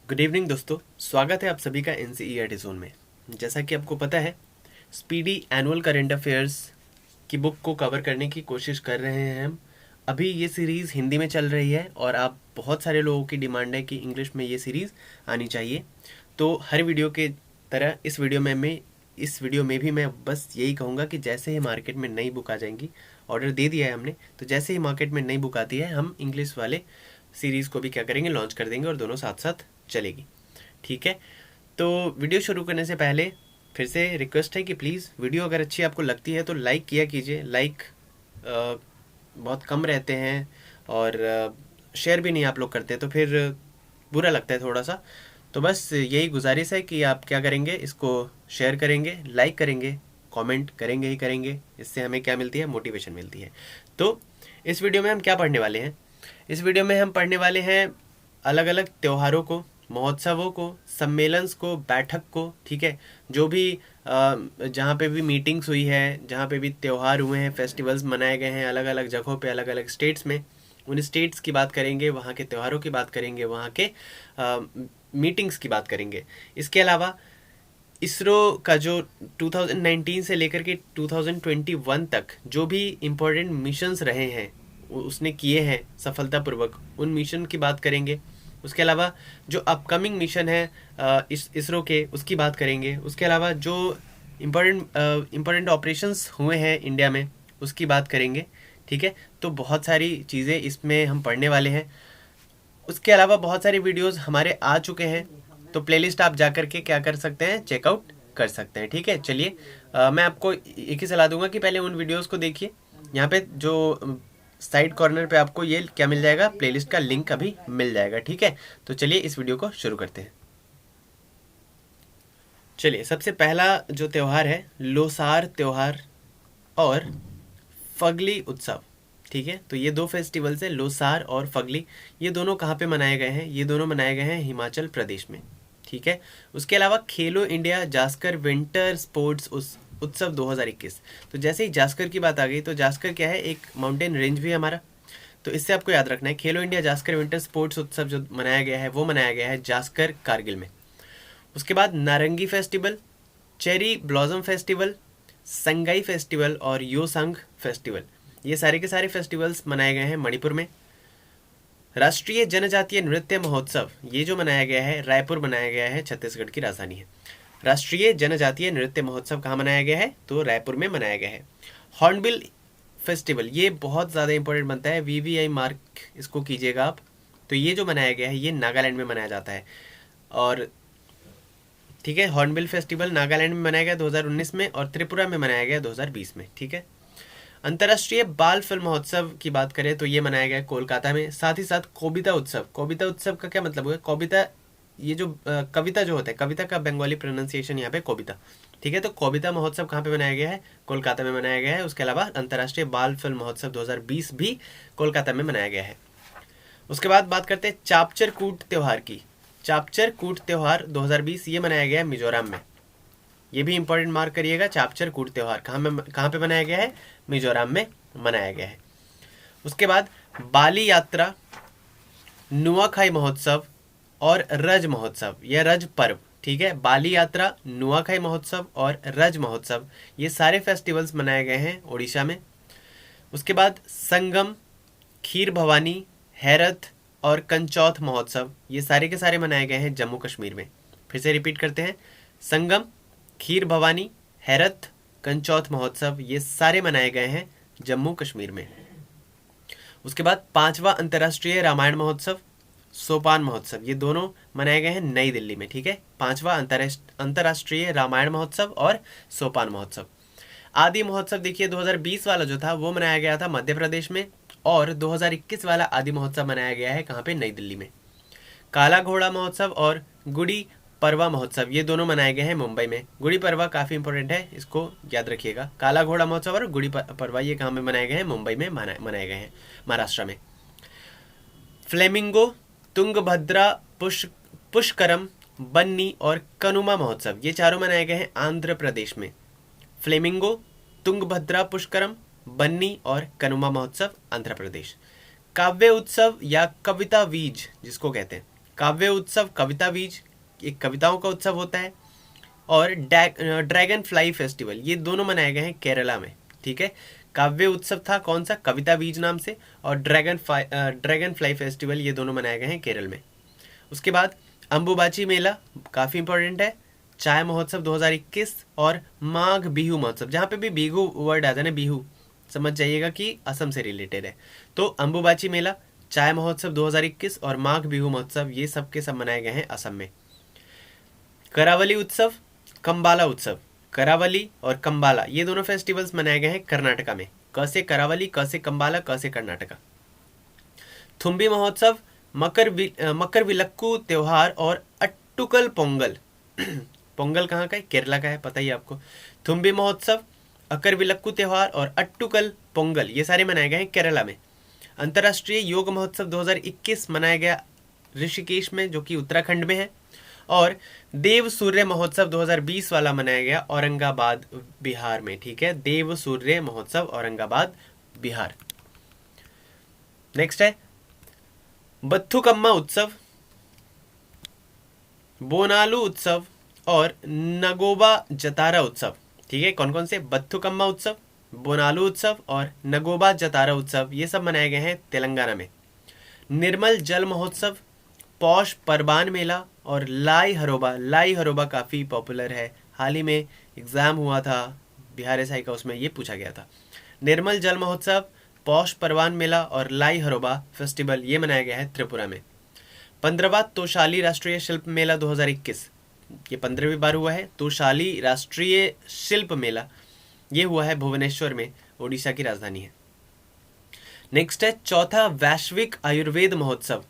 Good evening दोस्तों, स्वागत है आप सभी का एनसीईआरटी जोन में। जैसा कि आपको पता है, स्पीडी एनुअल करंट अफेयर्स की बुक को कवर करने की कोशिश कर रहे हैं हम। अभी ये सीरीज़ हिंदी में चल रही है और आप बहुत सारे लोगों की डिमांड है कि इंग्लिश में ये सीरीज़ आनी चाहिए। तो हर वीडियो के तरह इस वीडियो में भी मैं बस यही कहूँगा कि जैसे ही मार्केट में नई बुक आ जाएंगी, ऑर्डर दे दिया है हमने, तो जैसे ही मार्केट में नई बुक आती है हम इंग्लिश वाले सीरीज़ को भी क्या करेंगे, लॉन्च कर देंगे और दोनों साथ साथ चलेगी। ठीक है, तो वीडियो शुरू करने से पहले फिर से रिक्वेस्ट है कि प्लीज़ वीडियो अगर अच्छी आपको लगती है तो लाइक किया कीजिए। लाइक बहुत कम रहते हैं और शेयर भी नहीं आप लोग करते, तो फिर बुरा लगता है थोड़ा सा। तो बस यही गुजारिश है कि आप क्या करेंगे, इसको शेयर करेंगे, लाइक करेंगे, कमेंट करेंगे ही करेंगे। इससे हमें क्या मिलती है, मोटिवेशन मिलती है। तो इस वीडियो में हम क्या पढ़ने वाले हैं? इस वीडियो में हम पढ़ने वाले हैं अलग अलग त्योहारों को, महोत्सवों को, सम्मेलन्स को, बैठक को। ठीक है, जो भी जहाँ पे भी मीटिंग्स हुई है, जहाँ पे भी त्यौहार हुए हैं, फेस्टिवल्स मनाए गए हैं अलग अलग जगहों पे, अलग अलग स्टेट्स में, उन स्टेट्स की बात करेंगे, वहाँ के त्योहारों की बात करेंगे, वहाँ के मीटिंग्स की बात करेंगे। इसके अलावा इसरो का जो 2019 से लेकर के 2021 तक जो भी इम्पोर्टेंट मिशंस रहे हैं, उसने किए हैं सफलतापूर्वक, उन मिशन की बात करेंगे। उसके अलावा जो अपकमिंग मिशन है इस इसरो के, उसकी बात करेंगे। उसके अलावा जो इम्पोर्टेंट ऑपरेशंस हुए हैं इंडिया में, उसकी बात करेंगे। ठीक है, तो बहुत सारी चीज़ें इसमें हम पढ़ने वाले हैं। उसके अलावा बहुत सारी वीडियोस हमारे आ चुके हैं, तो प्लेलिस्ट आप जा करके क्या कर सकते हैं, चेकआउट कर सकते हैं। ठीक है, चलिए मैं आपको एक ही सलाह दूंगा कि पहले उन वीडियोस को देखिए। यहाँ पे जो साइड कॉर्नर पे आपको ये क्या मिल जाएगा, प्लेलिस्ट का लिंक अभी मिल जाएगा। ठीक है, तो चलिए इस वीडियो को शुरू करते हैं। चलिए, सबसे पहला जो त्यौहार है, लोसार त्यौहार और फगली उत्सव। ठीक है, तो ये दो फेस्टिवल्स है, लोसार और फगली। ये दोनों कहाँ पे मनाए गए हैं? ये दोनों मनाए गए हैं हिमाचल प्रदेश में। ठीक है, उसके अलावा खेलो इंडिया जास्कर विंटर स्पोर्ट्स उत्सव 2021। तो जैसे ही जास्कर की बात आ गई, तो जास्कर क्या है, एक माउंटेन रेंज भी है हमारा। तो इससे आपको याद रखना है, खेलो इंडिया जास्कर विंटर स्पोर्ट्स उत्सव जो मनाया गया है, वो मनाया गया है जास्कर कारगिल में। उसके बाद नारंगी festival, cherry blossom festival, Sangai festival और योसंग फेस्टिवल, ये सारे के सारे फेस्टिवल्स मनाए गए हैं मणिपुर में। राष्ट्रीय जनजातीय नृत्य महोत्सव, ये जो मनाया गया है, रायपुर मनाया गया है, छत्तीसगढ़ की राजधानी है। राष्ट्रीय जनजातीय नृत्य महोत्सव कहाँ मनाया गया है? तो रायपुर में मनाया गया है। हॉर्नबिल फेस्टिवल, ये बहुत ज़्यादा इंपॉर्टेंट बनता है, वीवीआई मार्क इसको कीजिएगा आप। तो ये जो मनाया गया है, ये नागालैंड में मनाया जाता है। और ठीक है, हॉर्नबिल फेस्टिवल नागालैंड में मनाया गया 2019 में, और त्रिपुरा में मनाया गया 2020 में। ठीक है, अंतर्राष्ट्रीय बाल फिल्म महोत्सव की बात करें तो ये मनाया गया कोलकाता में। साथ ही साथ कोबिता उत्सव। कोबिता उत्सव का क्या मतलब हुआ? कोबिता, ये जो कविता जो होता है, कविता का बंगाली प्रोनाउंसिएशन यहाँ पे कोबिता। ठीक है, तो कोबिता महोत्सव कहाँ पे मनाया गया है? कोलकाता में मनाया गया है। उसके अलावा अंतर्राष्ट्रीय बाल फिल्म महोत्सव 2020 भी कोलकाता में मनाया गया है। उसके बाद बात करते हैं चापचर कूट त्योहार की। चापचर कूट त्योहार 2020 ये मनाया गया है मिजोरम में। ये भी इंपॉर्टेंट मार्क करिएगा, चापचर कूट त्योहार कहाँ पे मनाया गया है? मिजोरम में मनाया गया है। उसके बाद बाली यात्रा, नुआखाई महोत्सव और रज महोत्सव, यह रज पर्व। ठीक है, बाली यात्रा, नुआखाई महोत्सव और रज महोत्सव, ये सारे फेस्टिवल्स मनाए गए हैं उड़ीसा में। उसके बाद संगम, खीर भवानी, हैरत और कंचौथ महोत्सव, ये सारे के सारे मनाए गए हैं जम्मू कश्मीर में। फिर से रिपीट करते हैं, संगम, खीर भवानी, हैरत, कंचौथ महोत्सव, ये सारे मनाए गए हैं जम्मू कश्मीर में। उसके बाद पांचवा अंतर्राष्ट्रीय रामायण महोत्सव, सोपान महोत्सव, ये दोनों मनाए गए हैं नई दिल्ली में। ठीक है, पांचवा अंतर्राष्ट्रीय रामायण महोत्सव और सोपान महोत्सव। आदि महोत्सव देखिए, 2020 वाला जो था वो मनाया गया था मध्य प्रदेश में, और 2021 वाला आदि महोत्सव मनाया गया है कहाँ पे? नई दिल्ली में। काला घोड़ा महोत्सव और गुड़ी पड़वा महोत्सव, ये दोनों मनाए गए हैं मुंबई में। गुड़ी पड़वा काफ़ी इंपॉर्टेंट है, इसको याद रखिएगा। काला घोड़ा महोत्सव और गुड़ी पड़वा ये कहाँ में मनाए गए हैं? मुंबई में मनाए गए हैं, महाराष्ट्र में। फ्लेमिंगो, तुंगभद्रा पुष्करम, बन्नी और कनुमा महोत्सव, ये चारों मनाए गए हैं आंध्र प्रदेश में। फ्लेमिंगो, तुंगभद्रा पुष्करम, बन्नी और कनुमा महोत्सव, आंध्र प्रदेश। काव्य उत्सव या कविता वीज जिसको कहते हैं, काव्य उत्सव, कविता बीज, एक कविताओं का उत्सव होता है, और ड्रैगन फ्लाई फेस्टिवल, ये दोनों मनाए गए हैं केरला में। ठीक है, काव्य उत्सव था कौन सा, कविता बीज नाम से, और ड्रैगन फ्लाई फेस्टिवल, ये दोनों मनाए गए हैं केरल में। उसके बाद अंबुबाची मेला काफ़ी इंपॉर्टेंट है, चाय महोत्सव 2021 और माघ बिहू महोत्सव। जहाँ पे भी बिहू वर्ड आता है ना, बिहू, समझ जाइएगा कि असम से रिलेटेड है। तो अंबुबाची मेला, चाय महोत्सव 2021 और माघ बिहू महोत्सव, ये सब के सब मनाए गए हैं असम में। करावली उत्सव, कंबाला उत्सव, करावली और कंबाला ये दोनों फेस्टिवल्स मनाए गए हैं कर्नाटका में। क से करावली, क से कंबाला, क से कर्नाटका। थुम्बी महोत्सव, मकर विलक्कू त्योहार और अट्टुकल पोंगल। पोंगल कहाँ का है, केरला का है, पता ही आपको। थुम्बी महोत्सव, अकर विलक्कू त्योहार और अट्टुकल पोंगल, ये सारे मनाए गए हैं केरला में। अंतर्राष्ट्रीय योग महोत्सव 2021 मनाया गया ऋषिकेश में, जो कि उत्तराखंड में है। और देव सूर्य महोत्सव 2020 वाला मनाया गया औरंगाबाद, बिहार में। ठीक है, देव सूर्य महोत्सव औरंगाबाद, बिहार। नेक्स्ट है बथुकम्मा उत्सव, बोनालू उत्सव और नगोबा जतारा उत्सव। ठीक है, कौन कौन से, बथुकम्मा उत्सव, बोनालू उत्सव और नगोबा जतारा उत्सव, ये सब मनाए गए हैं तेलंगाना में। निर्मल जल महोत्सव, पौष परबान मेला और लाई हरोबा। लाई हरोबा काफ़ी पॉपुलर है, हाल ही में एग्ज़ाम हुआ था बिहार एसआई का, उसमें ये पूछा गया था। निर्मल जल महोत्सव, पौष परबान मेला और लाई हरोबा फेस्टिवल, ये मनाया गया है त्रिपुरा में। 15वां तोशाली राष्ट्रीय शिल्प मेला 2021, ये 15वीं बार हुआ है। तोशाली राष्ट्रीय शिल्प मेला ये हुआ है भुवनेश्वर में, ओडिशा की राजधानी है। नेक्स्ट है चौथा वैश्विक आयुर्वेद महोत्सव,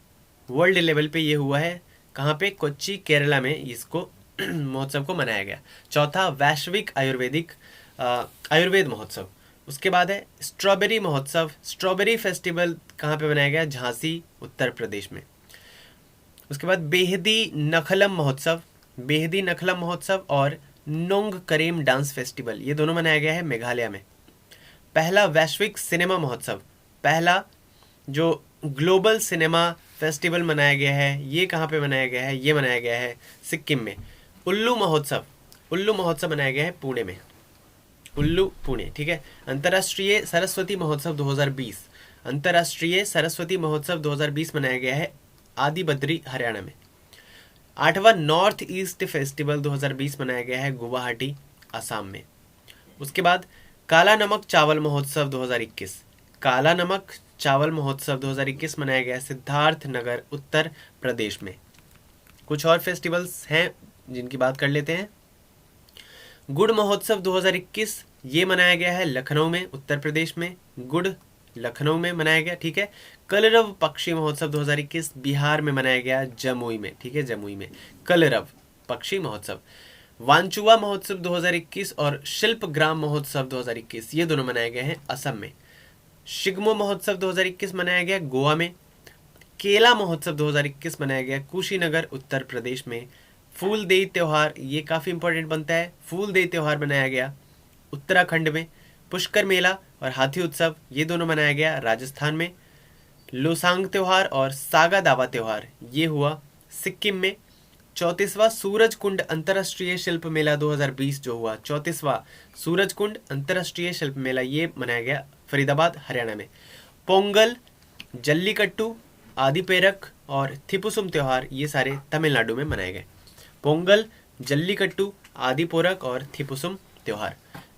वर्ल्ड लेवल पे ये हुआ है, कहाँ पे, कोच्चि, केरला में इसको महोत्सव को मनाया गया, चौथा वैश्विक आयुर्वेद महोत्सव। उसके बाद है स्ट्रॉबेरी महोत्सव, स्ट्रॉबेरी फेस्टिवल कहाँ पे मनाया गया, झांसी, उत्तर प्रदेश में। उसके बाद बेहदी नखलम महोत्सव, बेहदी नखलम महोत्सव और नोंग करेम डांस फेस्टिवल, ये दोनों मनाया गया है मेघालय में। पहला वैश्विक सिनेमा महोत्सव, पहला जो ग्लोबल सिनेमा फेस्टिवल मनाया गया है, ये कहाँ पे मनाया गया है, ये मनाया गया है सिक्किम में। उल्लू महोत्सव, उल्लू महोत्सव मनाया गया है पुणे में, उल्लू, पुणे। ठीक है, अंतर्राष्ट्रीय सरस्वती महोत्सव 2020, अंतर्राष्ट्रीय सरस्वती महोत्सव 2020 मनाया गया है आदिबद्री, हरियाणा में। 8वां नॉर्थ ईस्ट फेस्टिवल 2020 मनाया गया है गुवाहाटी, असम में। उसके बाद काला नमक चावल महोत्सव 2021, काला नमक चावल महोत्सव 2021 मनाया गया सिद्धार्थ नगर, उत्तर प्रदेश में। कुछ और फेस्टिवल्स हैं जिनकी बात कर लेते हैं। गुड़ महोत्सव 2021 ये मनाया गया है लखनऊ में, उत्तर प्रदेश में। गुड़ लखनऊ में मनाया गया। ठीक है, कलरव पक्षी महोत्सव 2021 बिहार में मनाया गया, जमुई में। ठीक है, जमुई में कलरव पक्षी महोत्सव। वांचुआ महोत्सव 2021 और शिल्प ग्राम महोत्सव 2021 ये दोनों मनाए गए हैं असम में। शिग्मो महोत्सव 2021 मनाया गया गोवा में। केला महोत्सव 2021 मनाया गया कुशीनगर, उत्तर प्रदेश में। फूलदेई त्योहार, ये काफ़ी इंपॉर्टेंट बनता है, फूलदेई त्योहार मनाया गया उत्तराखंड में। पुष्कर मेला और हाथी उत्सव ये दोनों मनाया गया राजस्थान में। लोसांग त्योहार और सागा दावा त्योहार ये हुआ सिक्किम में। 34वां सूरज कुंड अंतर्राष्ट्रीय शिल्प मेला 2020 जो हुआ, 34वां सूरज कुंड अंतर्राष्ट्रीय शिल्प मेला ये मनाया गया फरीदाबाद, हरियाणा में। पोंगल, जल्लीकट्टू, आदिपेरक और थिपुसुम त्योहार ये सारे तमिलनाडु में मनाए गए। पोंगल, जल्लीकट्टू, आदिपोरक और थिपुसुम त्योहार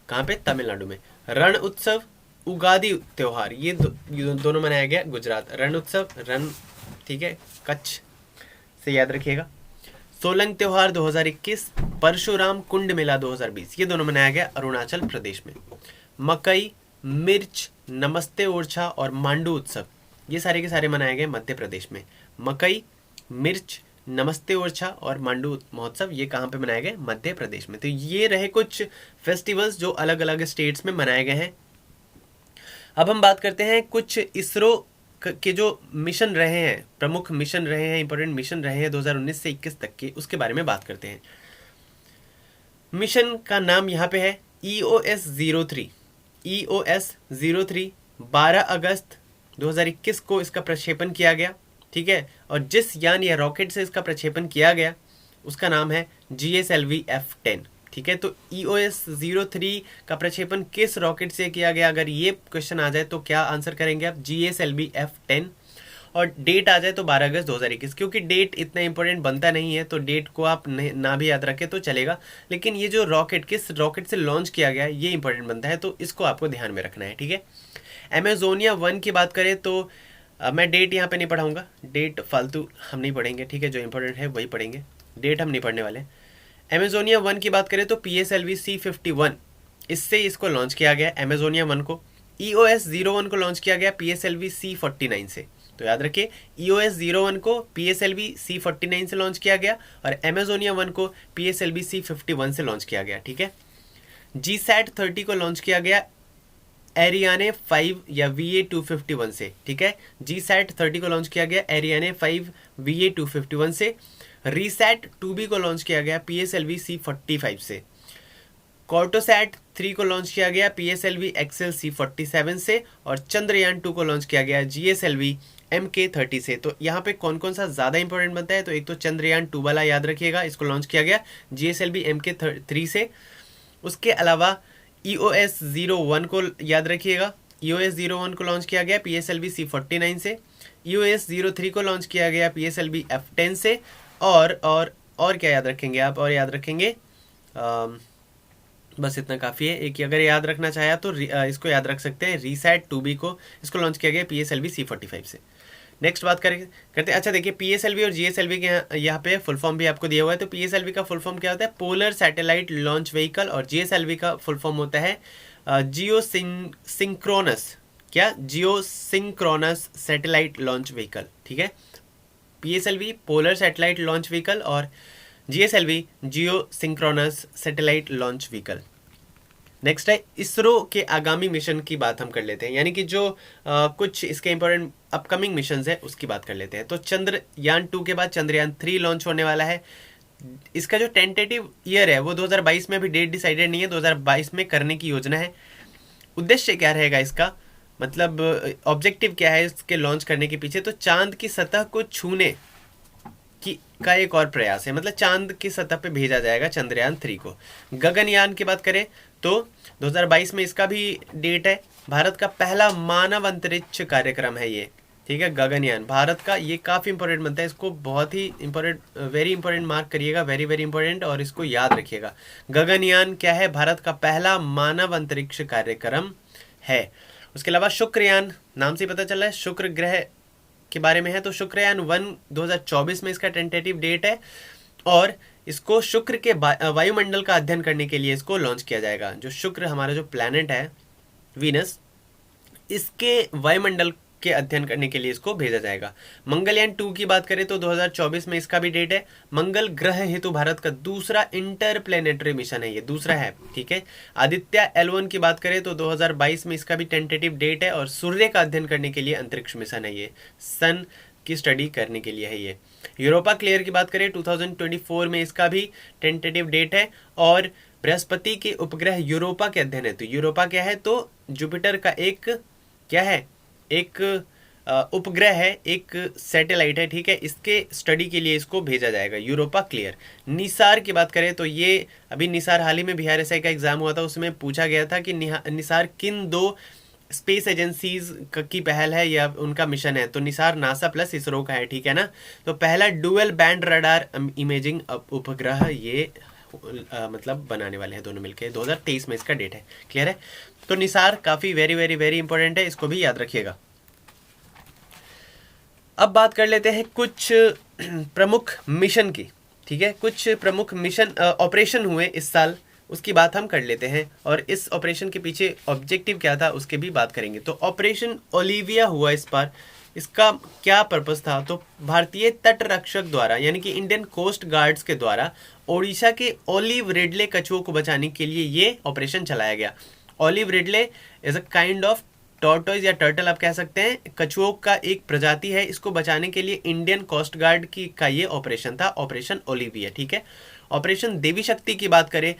कहाँ पे, तमिलनाडु में। रण उत्सव, उगादी त्योहार ये दोनों मनाया गया गुजरात। रण उत्सव, रण, ठीक है, कच्छ से याद रखिएगा। सोलंग त्योहार 2021, परशुराम कुंड मेला 2020 ये दोनों मनाया गया अरुणाचल प्रदेश में। मकई, मिर्च, नमस्ते ओरछा और मांडू उत्सव ये सारे के सारे मनाए गए मध्य प्रदेश में। मकई, मिर्च, नमस्ते ओरछा और मांडू महोत्सव ये कहाँ पे मनाए गए, मध्य प्रदेश में। तो ये रहे कुछ फेस्टिवल्स जो अलग अलग स्टेट्स में मनाए गए हैं। अब हम बात करते हैं कुछ इसरो के जो मिशन रहे हैं, प्रमुख मिशन रहे हैं, इंपॉर्टेंट मिशन रहे हैं 2019 से 21 तक के, उसके बारे में बात करते हैं। मिशन का नाम यहाँ पे है EOS-03। EOS-03 12 अगस्त 2021 को इसका प्रक्षेपण किया गया ठीक है, और जिस यान या रॉकेट से इसका प्रक्षेपण किया गया उसका नाम है GSLV F10। ठीक है, तो EOS-03 का प्रक्षेपण किस रॉकेट से किया गया, अगर ये क्वेश्चन आ जाए तो क्या आंसर करेंगे आप, GSLV F10। और डेट आ जाए तो 12 अगस्त 2021, क्योंकि डेट इतना इंपॉर्टेंट बनता नहीं है तो डेट को आप ना भी याद रखें तो चलेगा, लेकिन ये जो रॉकेट किस रॉकेट से लॉन्च किया गया ये इंपॉर्टेंट बनता है, तो इसको आपको ध्यान में रखना है। ठीक है, अमेजोनिया 1 की बात करें तो मैं डेट यहाँ पे नहीं पढ़ाऊंगा, डेट फालतू हम नहीं पढ़ेंगे। ठीक है, जो इंपॉर्टेंट है वही पढ़ेंगे, डेट हम नहीं पढ़ने वाले। अमेजोनिया 1 की बात करें तो PSLV C51 इससे इसको लॉन्च किया गया अमेजोनिया 1 को। EOS-01 को लॉन्च किया गया PSLV C49 से। तो याद रखिए, EOS-01 को PSLV C49 से लॉन्च किया गया और अमेजोनिया 1 को PSLV C51 से लॉन्च किया गया। ठीक है, GSAT-30 को लॉन्च किया गया एरियाने 5 या VA-251 से। ठीक है, GSAT-30 को लॉन्च किया गया एरियाने 5 VA-251 से। RISAT-2B को लॉन्च किया गया PSLV C45 से। CORTOSAT-3 को लॉन्च किया गया PSLV XL C47 से। और चंद्रयान 2 को लॉन्च किया गया GSLV MK30 से। तो यहाँ पे कौन कौन सा ज़्यादा इंपॉर्टेंट बनता है, तो एक तो चंद्रयान 2 वाला याद रखिएगा, इसको लॉन्च किया गया GSLV MK3 से। उसके अलावा EOS-01 को याद रखिएगा, EOS-01 को लॉन्च किया गया PSLV C49 से। EOS-03 को लॉन्च किया गया PSLV F10 से। और क्या याद रखेंगे आप, और याद रखेंगे बस इतना काफ़ी है। एक अगर याद रखना चाहे तो इसको याद रख सकते हैं, RISAT-2B को इसको लॉन्च किया गया PSLV C45 से। नेक्स्ट बात करते हैं। अच्छा देखिए, PSLV और GSLV के यहाँ पे फुल फॉर्म भी आपको दिया हुआ है। तो PSLV का फुल फॉर्म क्या होता है, पोलर सैटेलाइट लॉन्च व्हीकल, और GSLV का फुल फॉर्म होता है geosynchronous satellite launch vehicle. ठीक है, PSLV polar satellite launch vehicle और GSLV geosynchronous satellite launch vehicle. Next है इसरो के आगामी मिशन की बात हम कर लेते हैं, यानी कि जो कुछ इसके इंपॉर्टेंट अपकमिंग मिशन है उसकी बात कर लेते हैं। तो चंद्रयान 2 के बाद चंद्रयान 3 लॉन्च होने वाला है। इसका जो टेंटेटिव ईयर है वो 2022 में, अभी डेट डिसाइडेड नहीं है, 2022 में करने की योजना है। उद्देश्य क्या रहेगा इसका, मतलब ऑब्जेक्टिव क्या है इसके लॉन्च करने के पीछे, तो चांद की सतह को छूने का एक और प्रयास है, मतलब चांद की सतह पे भेजा जाएगा चंद्रयान 3 को। गगनयान की बात करें तो 2022 में इसका भी डेट है। भारत का पहला मानव अंतरिक्ष कार्यक्रम है ये। ठीक है, गगनयान भारत का, ये काफ़ी इंपॉर्टेंट बनता है, इसको बहुत ही इंपॉर्टेंट, वेरी इंपॉर्टेंट मार्क करिएगा, वेरी वेरी इंपॉर्टेंट, और इसको याद रखिएगा। गगनयान क्या है, भारत का पहला मानव अंतरिक्ष कार्यक्रम है। उसके अलावा शुक्रयान, नाम से पता चल रहा है शुक्र ग्रह के बारे में है। तो शुक्रयान 1 2024 में इसका टेंटेटिव डेट है, और इसको शुक्र के वायुमंडल का अध्ययन करने के लिए इसको लॉन्च किया जाएगा। जो शुक्र हमारा जो प्लैनेट है वीनस, इसके वायुमंडल के अध्ययन करने के लिए इसको भेजा जाएगा। मंगलयान 2 की बात करें तो 2024 में इसका भी डेट है। मंगल ग्रह हेतु भारत का दूसरा इंटरप्लेनेटरी मिशन है, ये दूसरा है। ठीक है, आदित्य L1 की बात करें तो 2022 में इसका भी टेंटेटिव डेट है, और सूर्य का अध्ययन करने के लिए अंतरिक्ष मिशन है, ये सन की स्टडी करने के लिए है ये। यूरोपा क्लियर की बात करें 2024 में इसका भी टेंटेटिव डेट है, और बृहस्पति के उपग्रह यूरोपा के अध्ययन है। तो यूरोपा क्या है, तो जुपिटर का एक क्या है, एक उपग्रह है, एक सैटेलाइट है। ठीक है, इसके स्टडी के लिए इसको भेजा जाएगा, यूरोपा क्लियर। निसार की बात करें तो ये अभी निसार हाल ही में बिहार SI का एग्जाम हुआ था, उसमें पूछा गया था कि निसार किन 2 स्पेस एजेंसीज की पहल है या उनका मिशन है। तो निसार नासा प्लस इसरो का है। ठीक है ना, तो पहला डुअल बैंड रडार इमेजिंग उपग्रह ये मतलब बनाने वाले हैं दोनों मिलके। 2023 में इसका डेट है। क्लियर है, तो निसार काफ़ी वेरी वेरी वेरी इंपॉर्टेंट है, इसको भी याद रखिएगा। अब बात कर लेते हैं कुछ प्रमुख मिशन की। ठीक है, कुछ प्रमुख मिशन ऑपरेशन हुए इस साल, उसकी बात हम कर लेते हैं, और इस ऑपरेशन के पीछे ऑब्जेक्टिव क्या था उसके भी बात करेंगे। तो ऑपरेशन ओलिविया हुआ इस बार, इसका क्या पर्पस था, तो भारतीय तट रक्षक द्वारा यानी कि इंडियन कोस्ट गार्ड्स के द्वारा ओडिशा के ओलिव रिडले कछुओं को बचाने के लिए ये ऑपरेशन चलाया गया। Olive Ridley is a kind of tortoise या टर्टल आप कह सकते हैं, कछुओं का एक प्रजाति है। इसको बचाने के लिए इंडियन कोस्ट गार्ड का ये ऑपरेशन था, ऑपरेशन ओलिविया। ठीक है, ऑपरेशन देवी शक्ति की बात करें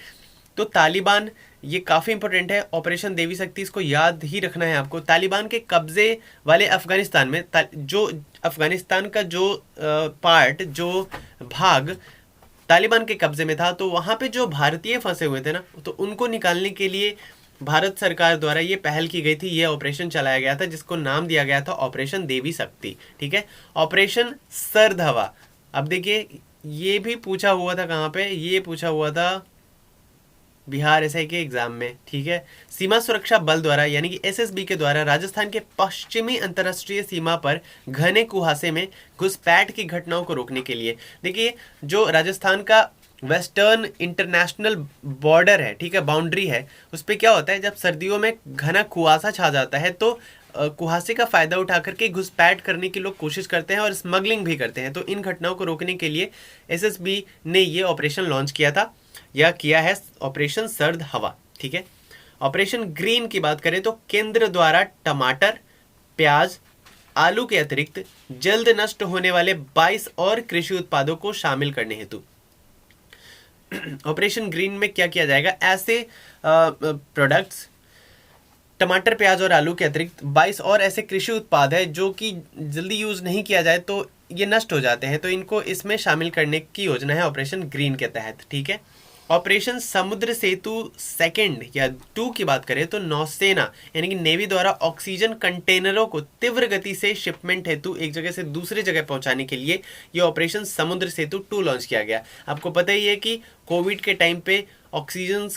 तो तालिबान ये काफ़ी इंपॉर्टेंट है, ऑपरेशन देवी शक्ति, इसको याद ही रखना है आपको। तालिबान के कब्जे वाले अफगानिस्तान में जो अफगानिस्तान का जो पार्ट, जो भाग तालिबान के कब्जे में था, तो वहाँ पे जो भारतीय फंसे हुए थे ना, तो उनको निकालने के लिए भारत सरकार द्वारा ये पहल की गई थी, ये ऑपरेशन चलाया गया था जिसको नाम दिया गया था ऑपरेशन देवी शक्ति। ठीक है, ऑपरेशन सर्द हवा। अब देखिए ये भी पूछा हुआ था, कहाँ पे ये पूछा हुआ था, बिहार एसआई के एग्जाम में। ठीक है, सीमा सुरक्षा बल द्वारा यानी कि एसएसबी के द्वारा राजस्थान के पश्चिमी अंतर्राष्ट्रीय सीमा पर घने कुहासे में घुसपैठ की घटनाओं को रोकने के लिए, देखिए जो राजस्थान का वेस्टर्न इंटरनेशनल बॉर्डर है, ठीक है, बाउंड्री है, उस पर क्या होता है, जब सर्दियों में घना कुहासा छा जाता है तो कुहासे का फायदा उठा करके घुसपैठ करने की लोग कोशिश करते हैं और स्मगलिंग भी करते हैं। तो इन घटनाओं को रोकने के लिए एसएसबी ने ये ऑपरेशन लॉन्च किया था, या किया है, ऑपरेशन सर्द हवा। ठीक है, ऑपरेशन ग्रीन की बात करें तो केंद्र द्वारा टमाटर, प्याज, आलू के अतिरिक्त जल्द नष्ट होने वाले 22 और कृषि उत्पादों को शामिल करने हेतु ऑपरेशन ग्रीन में क्या किया जाएगा, ऐसे प्रोडक्ट्स, टमाटर, प्याज और आलू के अतिरिक्त 22 और ऐसे कृषि उत्पाद है जो कि जल्दी यूज नहीं किया जाए तो ये नष्ट हो जाते हैं, तो इनको इसमें शामिल करने की योजना है ऑपरेशन ग्रीन के तहत। ठीक है, ऑपरेशन समुद्र सेतु सेकंड या 2 की बात करें तो नौसेना यानी कि नेवी द्वारा ऑक्सीजन कंटेनरों को तीव्र गति से शिपमेंट हेतु एक जगह से दूसरी जगह पहुंचाने के लिए ये ऑपरेशन समुद्र सेतु 2 लॉन्च किया गया। आपको पता ही है कि कोविड के टाइम पे ऑक्सीजन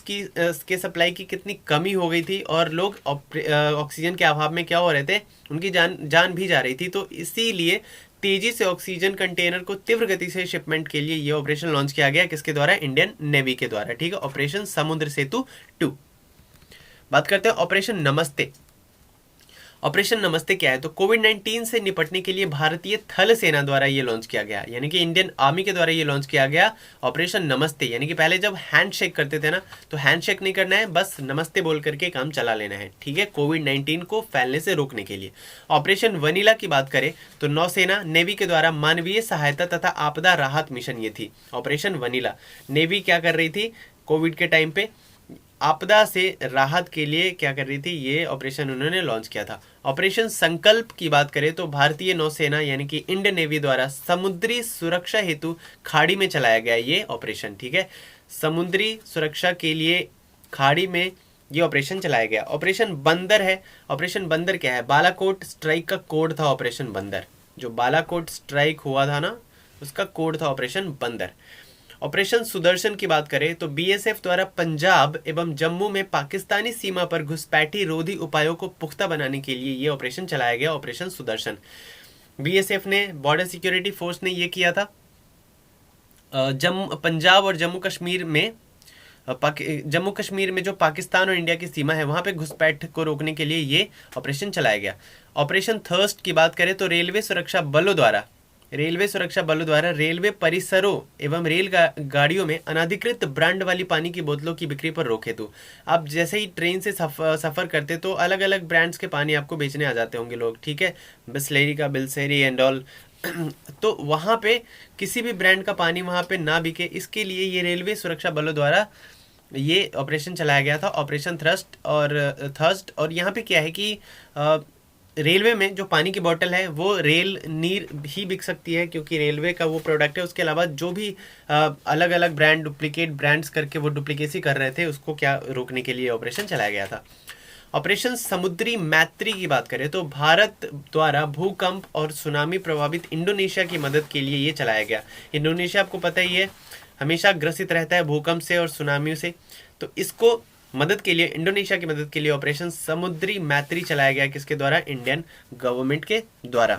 के सप्लाई की कितनी कमी हो गई थी और लोग ऑक्सीजन के अभाव में क्या हो रहे थे, उनकी जान भी जा रही थी। तो इसीलिए तेजी से ऑक्सीजन कंटेनर को तीव्र गति से शिपमेंट के लिए ये ऑपरेशन लॉन्च किया गया, किसके द्वारा, इंडियन नेवी के द्वारा। ठीक है, ऑपरेशन समुद्र सेतु 2। बात करते हैं ऑपरेशन नमस्ते। ऑपरेशन नमस्ते क्या है, तो कोविड-19 से निपटने के लिए भारतीय थल सेना द्वारा ये लॉन्च किया गया, यानी कि इंडियन आर्मी के द्वारा ये लॉन्च किया गया ऑपरेशन नमस्ते। यानी कि पहले जब हैंडशेक करते थे ना, तो हैंडशेक नहीं करना है, बस नमस्ते बोल करके काम चला लेना है। ठीक है, कोविड-19 को फैलने से रोकने के लिए। ऑपरेशन वनीला की बात करें तो नौसेना नेवी के द्वारा मानवीय सहायता तथा आपदा राहत मिशन ये थी ऑपरेशन वनीला। नेवी क्या कर रही थी, कोविड के टाइम पे आपदा से राहत के लिए क्या कर रही थी, ये ऑपरेशन उन्होंने लॉन्च किया था। ऑपरेशन संकल्प की बात करें तो भारतीय नौसेना यानी कि इंडियन नेवी द्वारा समुद्री सुरक्षा हेतु खाड़ी में चलाया गया ये ऑपरेशन। ठीक है, समुद्री सुरक्षा के लिए खाड़ी में ये ऑपरेशन चलाया गया। ऑपरेशन बंदर है, ऑपरेशन बंदर क्या है, बालाकोट स्ट्राइक का कोड था ऑपरेशन बंदर, जो बालाकोट स्ट्राइक हुआ था ना, उसका कोड था ऑपरेशन बंदर। ऑपरेशन सुदर्शन की बात करें तो बीएसएफ द्वारा पंजाब एवं जम्मू में पाकिस्तानी सीमा पर घुसपैठी रोधी उपायों को पुख्ता बनाने के लिए ये ऑपरेशन चलाया गया, ऑपरेशन सुदर्शन। बीएसएफ ने, बॉर्डर सिक्योरिटी फोर्स ने ये किया था पंजाब और जम्मू कश्मीर में, जम्मू कश्मीर में जो पाकिस्तान और इंडिया की सीमा है वहां पे घुसपैठ को रोकने के लिए ये ऑपरेशन चलाया गया। ऑपरेशन थर्स्ट की बात करें तो रेलवे सुरक्षा बलों द्वारा रेलवे परिसरों एवं रेल गाड़ियों में अनाधिकृत ब्रांड वाली पानी की बोतलों की बिक्री पर रोक हेतु। आप जैसे ही ट्रेन से सफर करते तो अलग अलग ब्रांड्स के पानी आपको बेचने आ जाते होंगे लोग, ठीक है, बिस्लेरी का, बिल्सेरी एंड ऑल तो वहाँ पे किसी भी ब्रांड का पानी वहाँ पे ना बिके, इसके लिए ये रेलवे सुरक्षा बलों द्वारा ये ऑपरेशन चलाया गया था, ऑपरेशन थर्स्ट। और यहाँ पे क्या है कि रेलवे में जो पानी की बोतल है वो रेल नीर ही बिक सकती है, क्योंकि रेलवे का वो प्रोडक्ट है। उसके अलावा जो भी अलग अलग ब्रांड, डुप्लीकेट ब्रांड्स करके वो डुप्लीकेसी कर रहे थे, उसको क्या रोकने के लिए ऑपरेशन चलाया गया था। ऑपरेशन समुद्री मैत्री की बात करें तो भारत द्वारा भूकंप और सुनामी प्रभावित इंडोनेशिया की मदद के लिए ये चलाया गया। इंडोनेशिया आपको पता ही है हमेशा ग्रसित रहता है भूकंप से और सुनामी से, तो इसको मदद के लिए, इंडोनेशिया की मदद के लिए ऑपरेशन समुद्री मैत्री चलाया गया, किसके द्वारा, इंडियन गवर्नमेंट के द्वारा।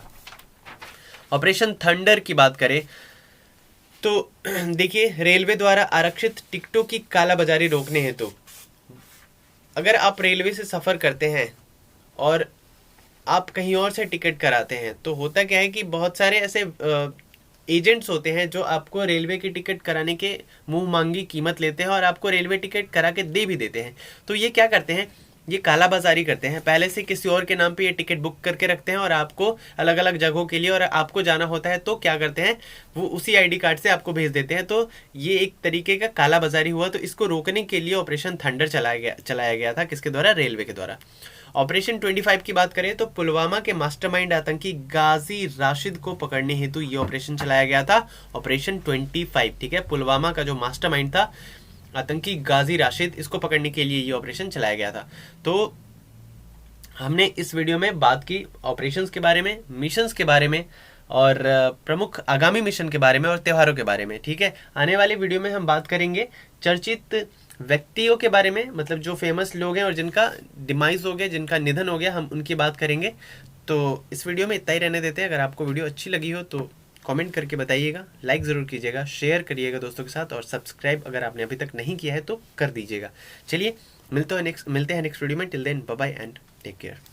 ऑपरेशन थंडर की बात करें तो देखिए रेलवे द्वारा आरक्षित टिकटों की कालाबाजारी रोकने हेतु, अगर आप रेलवे से सफर करते हैं और आप कहीं और से टिकट कराते हैं तो होता क्या है कि बहुत सारे ऐसे एजेंट्स होते हैं जो आपको रेलवे की टिकट कराने के मुंह मांगी कीमत लेते हैं और आपको रेलवे टिकट करा के दे भी देते हैं। तो ये क्या करते हैं, ये काला बाजारी करते हैं, पहले से किसी और के नाम पे ये टिकट बुक करके रखते हैं और आपको अलग अलग जगहों के लिए और आपको जाना होता है तो क्या करते हैं, वो उसी आईडी कार्ड से आपको भेज देते हैं। तो ये एक तरीके का काला बाजारी हुआ। तो इसको रोकने के लिए ऑपरेशन थंडर चलाया गया था। किसके द्वारा? रेलवे के द्वारा। ऑपरेशन 25 की बात करें तो पुलवामा के मास्टरमाइंड आतंकी गाजी राशिद को पकड़ने हेतु ये ऑपरेशन चलाया गया था, ऑपरेशन 25। ठीक है, पुलवामा का जो मास्टरमाइंड था आतंकी गाजी राशिद, इसको पकड़ने के लिए ये ऑपरेशन चलाया गया था। तो हमने इस वीडियो में बात की ऑपरेशंस के बारे में, मिशंस के बारे में और प्रमुख आगामी मिशन के बारे में और त्योहारों के बारे में। ठीक है, आने वाली वीडियो में हम बात करेंगे चर्चित व्यक्तियों के बारे में, मतलब जो फेमस लोग हैं और जिनका डिमाइज हो गया, जिनका निधन हो गया, हम उनकी बात करेंगे। तो इस वीडियो में इतना ही रहने देते हैं। अगर आपको वीडियो अच्छी लगी हो तो कमेंट करके बताइएगा, लाइक ज़रूर कीजिएगा, शेयर करिएगा दोस्तों के साथ और सब्सक्राइब अगर आपने अभी तक नहीं किया है तो कर दीजिएगा। चलिए मिलते हैं नेक्स्ट वीडियो में। Till then bye bye and take care.